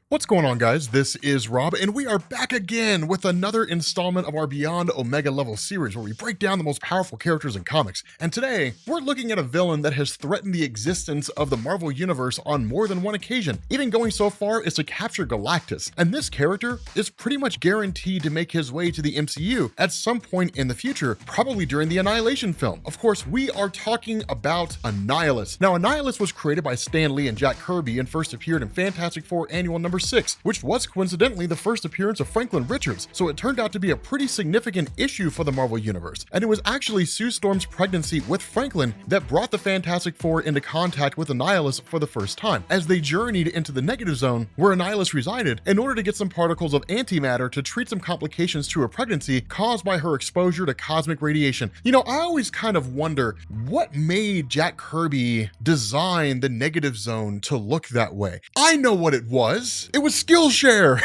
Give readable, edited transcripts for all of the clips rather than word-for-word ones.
What's going on, guys? This is Rob, and we are back again with another installment of our Beyond Omega level series where we break down the most powerful characters in comics. And today, we're looking at a villain that has threatened the existence of the Marvel Universe on more than one occasion, even going so far as to capture Galactus. And this character is pretty much guaranteed to make his way to the MCU at some point in the future, probably during the Annihilation film. Of course, we are talking about Annihilus. Now, Annihilus was created by Stan Lee and Jack Kirby and first appeared in Fantastic Four Annual number 6, which was coincidentally the first appearance of Franklin Richards, so it turned out to be a pretty significant issue for the Marvel Universe. And it was actually Sue Storm's pregnancy with Franklin that brought the Fantastic Four into contact with Annihilus for the first time, as they journeyed into the negative zone where Annihilus resided in order to get some particles of antimatter to treat some complications to her pregnancy caused by her exposure to cosmic radiation. You know, I always kind of wonder what made Jack Kirby design the negative zone to look that way. I know what it was. It was Skillshare.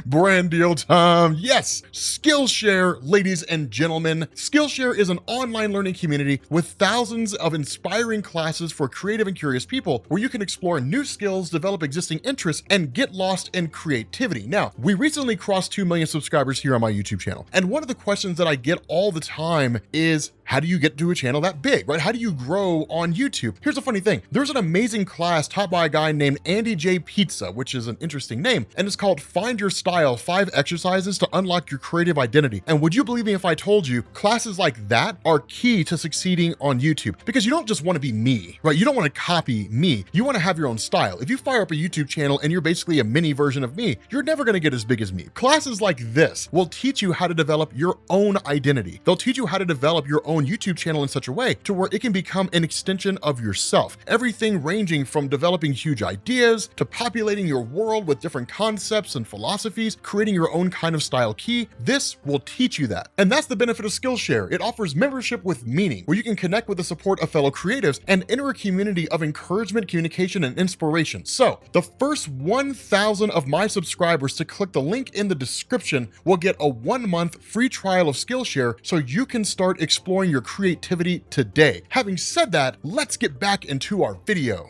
Brand deal time. Yes, Skillshare, ladies and gentlemen. Skillshare is an online learning community with thousands of inspiring classes for creative and curious people where you can explore new skills, develop existing interests, and get lost in creativity. Now, we recently crossed 2 million subscribers here on my YouTube channel. And one of the questions that I get all the time is, how do you get to a channel that big, right? How do you grow on YouTube? Here's a funny thing. There's an amazing class taught by a guy named Andy J. Pizza, which is an interesting name, and it's called Find Your Style, 5 exercises to unlock your creative identity. And would you believe me if I told you classes like that are key to succeeding on YouTube? Because you don't just want to be me, right? You don't want to copy me. You want to have your own style. If you fire up a YouTube channel and you're basically a mini version of me, you're never going to get as big as me. Classes like this will teach you how to develop your own identity. They'll teach you how to develop your own YouTube channel in such a way to where it can become an extension of yourself. Everything ranging from developing huge ideas to populating your world with different concepts and philosophies, creating your own kind of style key. This will teach you that. And that's the benefit of Skillshare. It offers membership with meaning, where you can connect with the support of fellow creatives and enter a community of encouragement, communication, and inspiration. So the first 1,000 of my subscribers to click the link in the description will get a 1-month free trial of Skillshare so you can start exploring your creativity today. Having said that, let's get back into our video.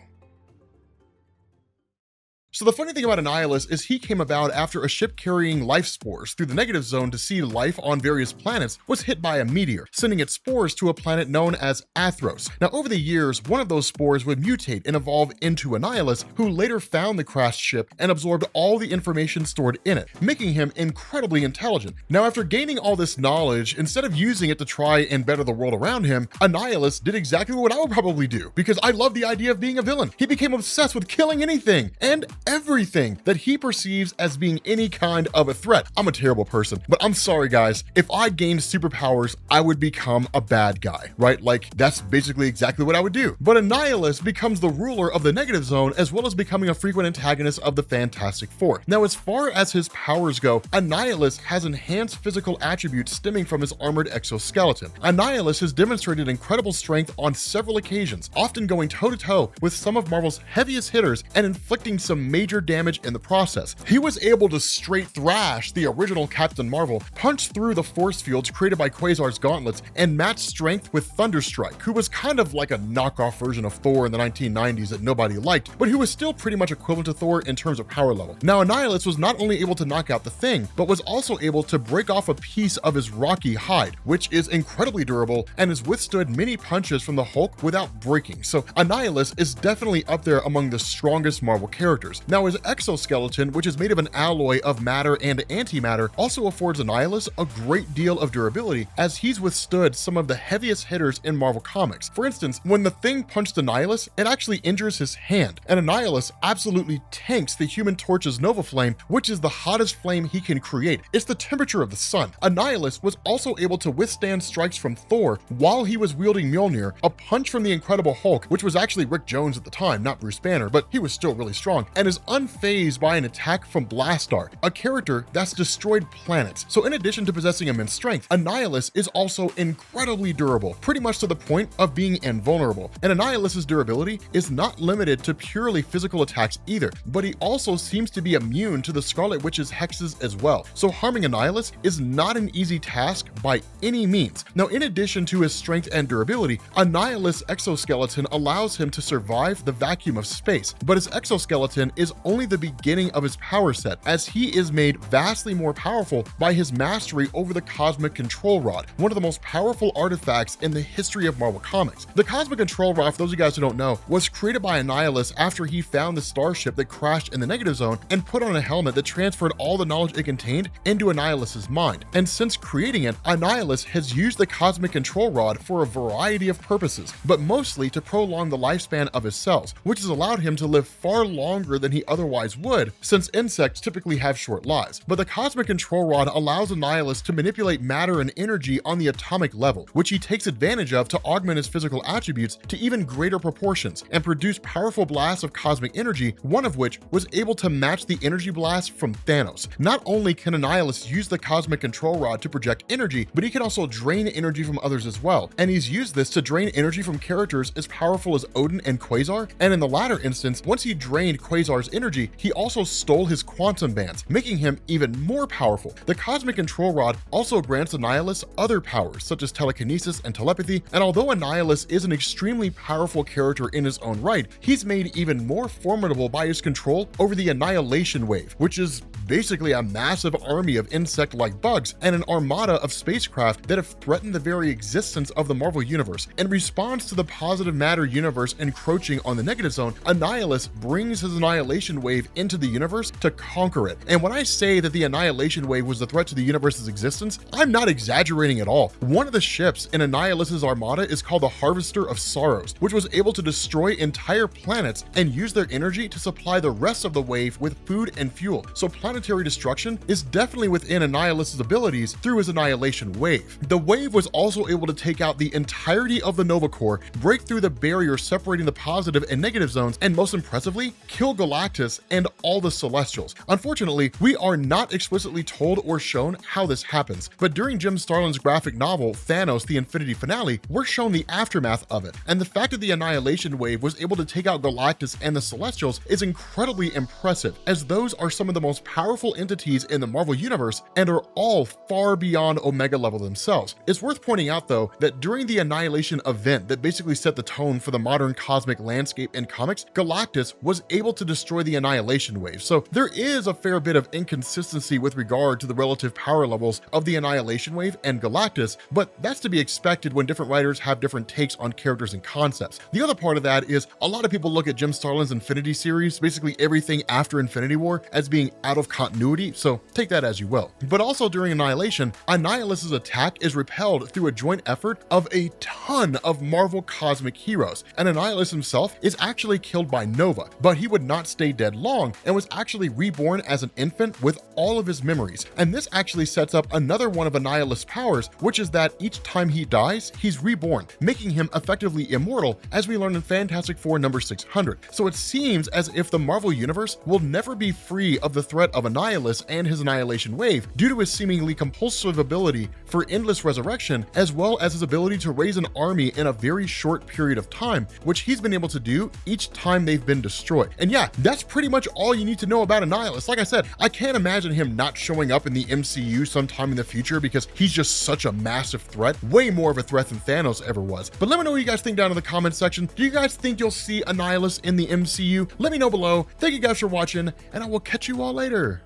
So the funny thing about Annihilus is he came about after a ship carrying life spores through the negative zone to see life on various planets was hit by a meteor, sending its spores to a planet known as Athros. Now, over the years, one of those spores would mutate and evolve into Annihilus, who later found the crashed ship and absorbed all the information stored in it, making him incredibly intelligent. Now, after gaining all this knowledge, instead of using it to try and better the world around him, Annihilus did exactly what I would probably do, because I love the idea of being a villain. He became obsessed with killing anything and everything that he perceives as being any kind of a threat. I'm a terrible person, but I'm sorry, guys. If I gained superpowers, I would become a bad guy, right? Like, that's basically exactly what I would do. But Annihilus becomes the ruler of the negative zone, as well as becoming a frequent antagonist of the Fantastic Four. Now, as far as his powers go, Annihilus has enhanced physical attributes stemming from his armored exoskeleton. Annihilus has demonstrated incredible strength on several occasions, often going toe-to-toe with some of Marvel's heaviest hitters and inflicting some major damage in the process. He was able to straight thrash the original Captain Marvel, punch through the force fields created by Quasar's gauntlets, and match strength with Thunderstrike, who was kind of like a knockoff version of Thor in the 1990s that nobody liked, but who was still pretty much equivalent to Thor in terms of power level. Now, Annihilus was not only able to knock out the Thing, but was also able to break off a piece of his rocky hide, which is incredibly durable and has withstood many punches from the Hulk without breaking. So Annihilus is definitely up there among the strongest Marvel characters. Now, his exoskeleton, which is made of an alloy of matter and antimatter, also affords Annihilus a great deal of durability, as he's withstood some of the heaviest hitters in Marvel Comics. For instance, when the Thing punched Annihilus, it actually injures his hand, and Annihilus absolutely tanks the Human Torch's Nova Flame, which is the hottest flame he can create. It's the temperature of the sun. Annihilus was also able to withstand strikes from Thor while he was wielding Mjolnir, a punch from the Incredible Hulk, which was actually Rick Jones at the time, not Bruce Banner, but he was still really strong, and is unfazed by an attack from Blastar, a character that's destroyed planets. So in addition to possessing immense strength, Annihilus is also incredibly durable, pretty much to the point of being invulnerable. And Annihilus's durability is not limited to purely physical attacks either, but he also seems to be immune to the Scarlet Witch's hexes as well. So harming Annihilus is not an easy task by any means. Now, in addition to his strength and durability, Annihilus' exoskeleton allows him to survive the vacuum of space, but his exoskeleton is is only the beginning of his power set, as he is made vastly more powerful by his mastery over the Cosmic Control Rod, one of the most powerful artifacts in the history of Marvel Comics. The Cosmic Control Rod, for those of you guys who don't know, was created by Annihilus after he found the starship that crashed in the Negative Zone and put on a helmet that transferred all the knowledge it contained into Annihilus's mind. And since creating it, Annihilus has used the Cosmic Control Rod for a variety of purposes, but mostly to prolong the lifespan of his cells, which has allowed him to live far longer than he otherwise would, since insects typically have short lives. But the Cosmic Control Rod allows Annihilus to manipulate matter and energy on the atomic level, which he takes advantage of to augment his physical attributes to even greater proportions and produce powerful blasts of cosmic energy, one of which was able to match the energy blast from Thanos. Not only can Annihilus use the Cosmic Control Rod to project energy, but he can also drain energy from others as well, and he's used this to drain energy from characters as powerful as Odin and Quasar, and in the latter instance, once he drained Quasar's energy, he also stole his quantum bands, making him even more powerful. The Cosmic Control Rod also grants Annihilus other powers, such as telekinesis and telepathy, and although Annihilus is an extremely powerful character in his own right, he's made even more formidable by his control over the Annihilation Wave, which is basically a massive army of insect-like bugs and an armada of spacecraft that have threatened the very existence of the Marvel Universe. In response to the positive matter universe encroaching on the Negative Zone, Annihilus brings his Annihilation Wave into the universe to conquer it. And when I say that the Annihilation Wave was the threat to the universe's existence, I'm not exaggerating at all. One of the ships in Annihilus's armada is called the Harvester of Sorrows, which was able to destroy entire planets and use their energy to supply the rest of the wave with food and fuel. So planetary destruction is definitely within Annihilus's abilities through his Annihilation Wave. The wave was also able to take out the entirety of the Nova Corps, break through the barrier separating the positive and negative zones, and most impressively, kill Galactus and all the Celestials. Unfortunately, we are not explicitly told or shown how this happens, but during Jim Starlin's graphic novel, Thanos: The Infinity Finale, we're shown the aftermath of it, and the fact that the Annihilation Wave was able to take out Galactus and the Celestials is incredibly impressive, as those are some of the most powerful entities in the Marvel Universe and are all far beyond Omega level themselves. It's worth pointing out though that during the Annihilation event that basically set the tone for the modern cosmic landscape in comics, Galactus was able to destroy the Annihilation Wave, so there is a fair bit of inconsistency with regard to the relative power levels of the Annihilation Wave and Galactus, but that's to be expected when different writers have different takes on characters and concepts. The other part of that is a lot of people look at Jim Starlin's Infinity series, basically everything after Infinity War, as being out of continuity, so take that as you will. But also during Annihilation, Annihilus's attack is repelled through a joint effort of a ton of Marvel cosmic heroes, and Annihilus himself is actually killed by Nova, but he would not stay dead long and was actually reborn as an infant with all of his memories. And this actually sets up another one of Annihilus' powers, which is that each time he dies, he's reborn, making him effectively immortal, as we learn in Fantastic Four number 600. So it seems as if the Marvel Universe will never be free of the threat of Annihilus and his Annihilation Wave due to his seemingly compulsive ability for endless resurrection, as well as his ability to raise an army in a very short period of time, which he's been able to do each time they've been destroyed. And yeah, that's pretty much all you need to know about Annihilus. Like I said, I can't imagine him not showing up in the MCU sometime in the future because he's just such a massive threat, way more of a threat than Thanos ever was. But let me know what you guys think down in the comment section. Do you guys think you'll see Annihilus in the MCU? Let me know below. Thank you guys for watching, and I will catch you all later.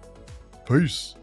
Peace.